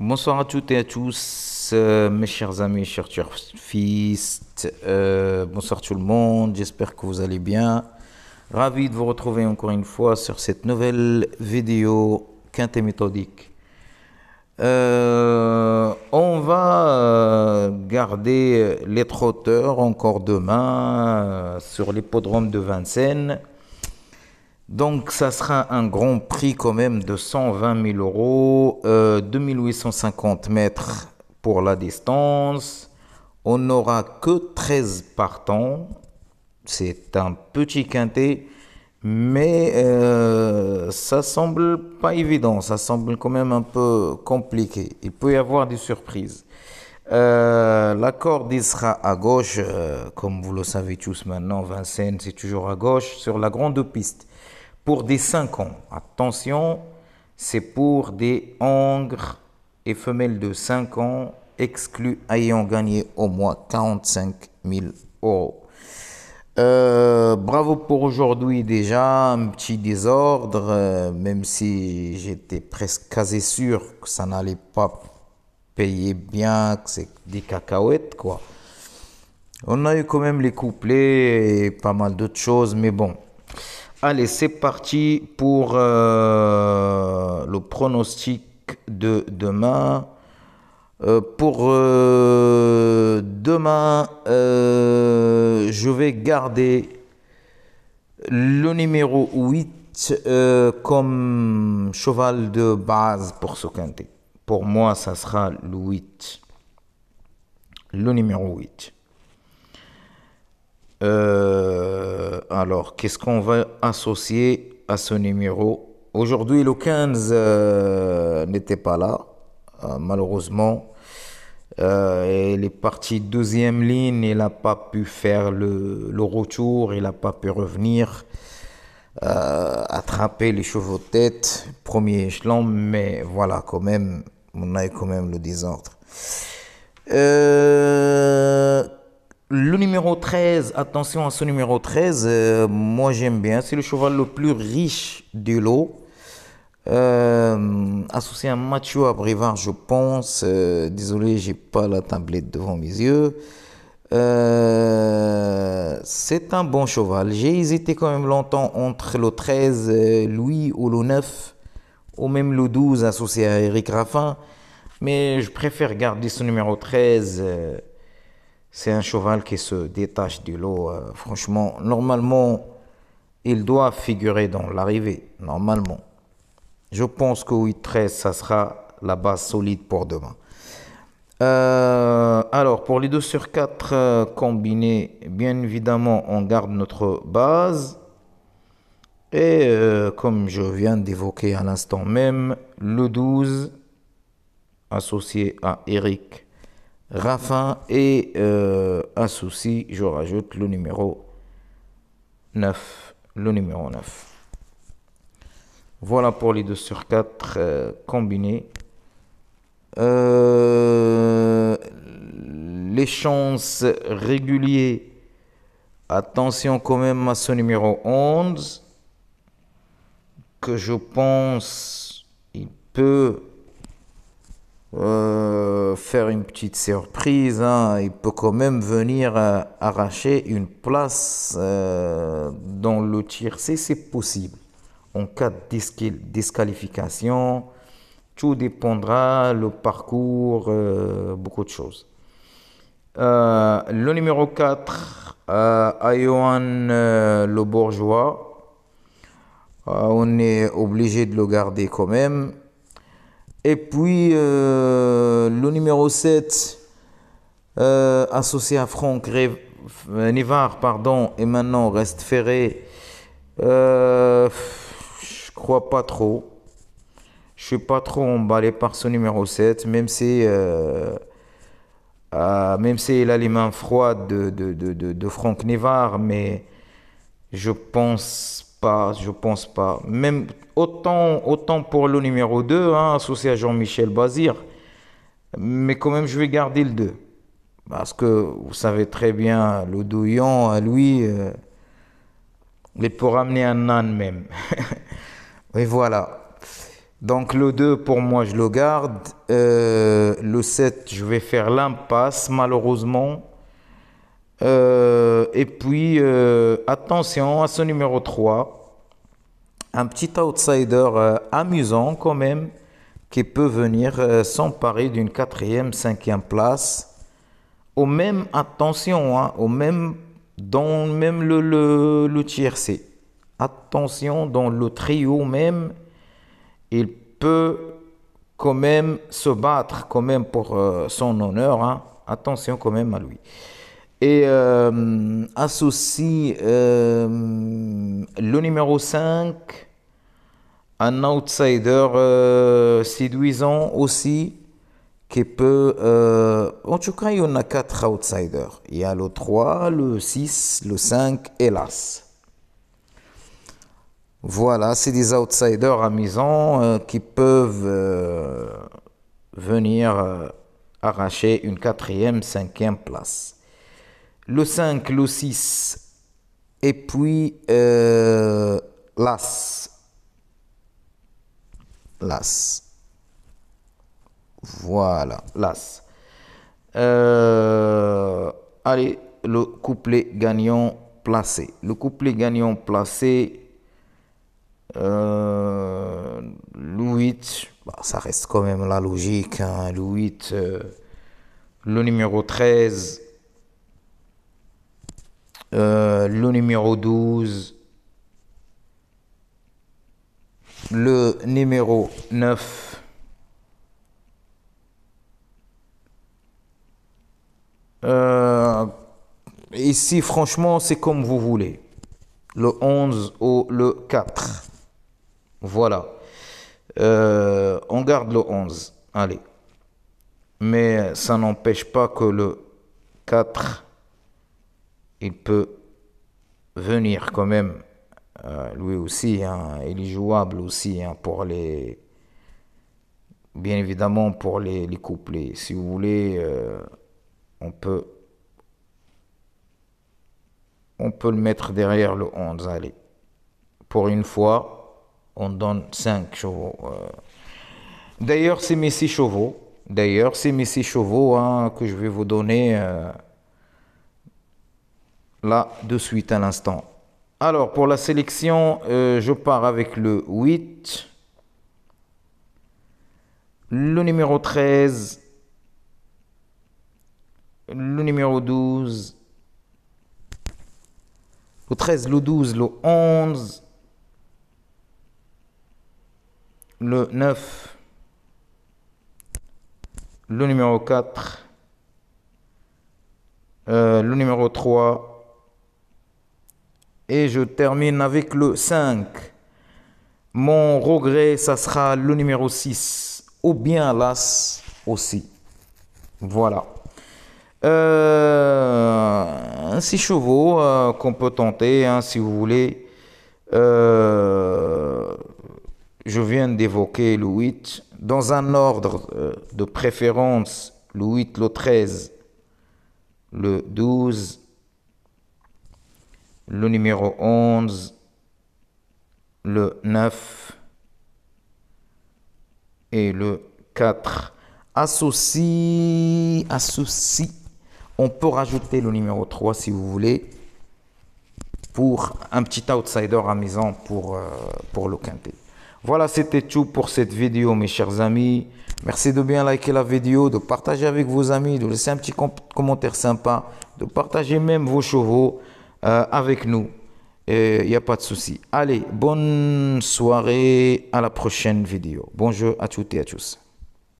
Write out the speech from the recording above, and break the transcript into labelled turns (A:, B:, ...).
A: Bonsoir à toutes et à tous, mes chers amis, chers turfistes. Bonsoir tout le monde, j'espère que vous allez bien. Ravi de vous retrouver encore une fois sur cette nouvelle vidéo quintée méthodique. On va garder les trotteurs encore demain sur l'hippodrome de Vincennes. Donc, ça sera un grand prix quand même de 120 000 euros, 2850 mètres pour la distance. On n'aura que 13 partants. C'est un petit quintet, mais ça semble pas évident. Ça semble quand même un peu compliqué. Il peut y avoir des surprises. La corde il sera à gauche, comme vous le savez tous maintenant. Vincennes, c'est toujours à gauche sur la grande piste. Pour des 5 ans, attention, c'est pour des hongres et femelles de 5 ans, exclus ayant gagné au moins 45 000 euros. Bravo pour aujourd'hui déjà, un petit désordre, même si j'étais presque quasi sûr que ça n'allait pas payer bien, que c'est des cacahuètes, quoi. On a eu quand même les couplets et pas mal d'autres choses, mais bon. Allez, c'est parti pour le pronostic de demain. Pour demain, je vais garder le numéro 8 comme cheval de base pour ce quintet. Pour moi, ça sera le 8. Le numéro 8. Alors, qu'est-ce qu'on va associer à ce numéro? Aujourd'hui, le 15 n'était pas là, malheureusement. Il est parti deuxième ligne, il n'a pas pu faire le retour, il n'a pas pu revenir, attraper les chevaux de tête, premier échelon, mais voilà, quand même, on a eu quand même le désordre. Le numéro 13, attention à ce numéro 13, moi j'aime bien, c'est le cheval le plus riche du lot. Associé à Mathieu Abrivard, je pense. Désolé, j'ai pas la tablette devant mes yeux. C'est un bon cheval. J'ai hésité quand même longtemps entre le 13, Louis, ou le 9, ou même le 12 associé à Eric Raffin. Mais je préfère garder ce numéro 13. C'est un cheval qui se détache du lot. Franchement, normalement, il doit figurer dans l'arrivée. Normalement. Je pense que 8-13, ça sera la base solide pour demain. Alors, pour les 2 sur 4 combinés, bien évidemment, on garde notre base. Et comme je viens d'évoquer à l'instant même, le 12 associé à Eric Raffin et associé, je rajoute le numéro 9. Le numéro 9. Voilà pour les 2 sur 4 combinés. Les chances réguliers. Attention quand même à ce numéro 11. Que je pense il peut faire une petite surprise. Il peut quand même venir arracher une place dans le tiercé, c'est possible. En cas de disqualification, tout dépendra, le parcours, beaucoup de choses. Le numéro 4, Ayohan le Bourgeois. On est obligé de le garder quand même. Et puis, le numéro 7, associé à Franck Nivard, pardon, et maintenant reste Ferré. Je crois pas trop. Je suis pas trop emballé par ce numéro 7, même si il a les mains froides de Franck Nivard, mais je pense pas. Même autant pour le numéro 2, associé à Jean-Michel Bazir, mais quand même je vais garder le 2. Parce que vous savez très bien, le douillon, à lui, il peut ramener un âne même. Et voilà. Donc le 2 pour moi je le garde. Le 7 je vais faire l'impasse malheureusement. Et puis attention à ce numéro 3. Un petit outsider amusant quand même qui peut venir s'emparer d'une quatrième, cinquième place. Au même, attention, hein, au même, dans même le tiercé. Attention, dans le trio même, il peut quand même se battre quand même pour son honneur. Hein. Attention quand même à lui. Et associe le numéro 5, un outsider séduisant aussi, qui peut... en tout cas, il y en a 4 outsiders. Il y a le 3, le 6, le 5 et l'As. Voilà, c'est des outsiders amusants qui peuvent venir arracher une quatrième, cinquième place. Le 5, le 6 et puis l'As. L'As. Voilà, l'As. Allez, le couplet gagnant placé. Le couplet gagnant placé, le 8, bah, ça reste quand même la logique. Hein, le 8, le numéro 13, le numéro 12, le numéro 9, ici, franchement, c'est comme vous voulez. Le 11 ou le 4. Voilà. On garde le 11. Allez. Mais ça n'empêche pas que le 4, il peut venir quand même. Lui aussi, hein, il est jouable aussi hein, pour les... Bien évidemment pour les couplets. Si vous voulez, on peut le mettre derrière le 11. Allez. Pour une fois, on donne 5 chevaux. D'ailleurs, c'est mes 6 chevaux. D'ailleurs, c'est mes 6 chevaux hein, que je vais vous donner là de suite à l'instant. Alors, pour la sélection, je pars avec le 8, le numéro 13, le numéro 12, le 13, le 12, le 11, le 9, le numéro 4, le numéro 3, et je termine avec le 5. Mon regret, ça sera le numéro 6, ou bien l'As aussi. Voilà. Un 6 chevaux qu'on peut tenter, hein, si vous voulez. Je viens d'évoquer le 8. Dans un ordre de préférence, le 8, le 13, le 12, le numéro 11, le 9 et le 4. Associe. On peut rajouter le numéro 3 si vous voulez pour un petit outsider amusant pour le quintet. Voilà, c'était tout pour cette vidéo, mes chers amis. Merci de bien liker la vidéo, de partager avec vos amis, de laisser un petit commentaire sympa, de partager même vos chevaux avec nous. Il n'y a pas de souci. Allez, bonne soirée, à la prochaine vidéo. Bonjour à toutes et à tous.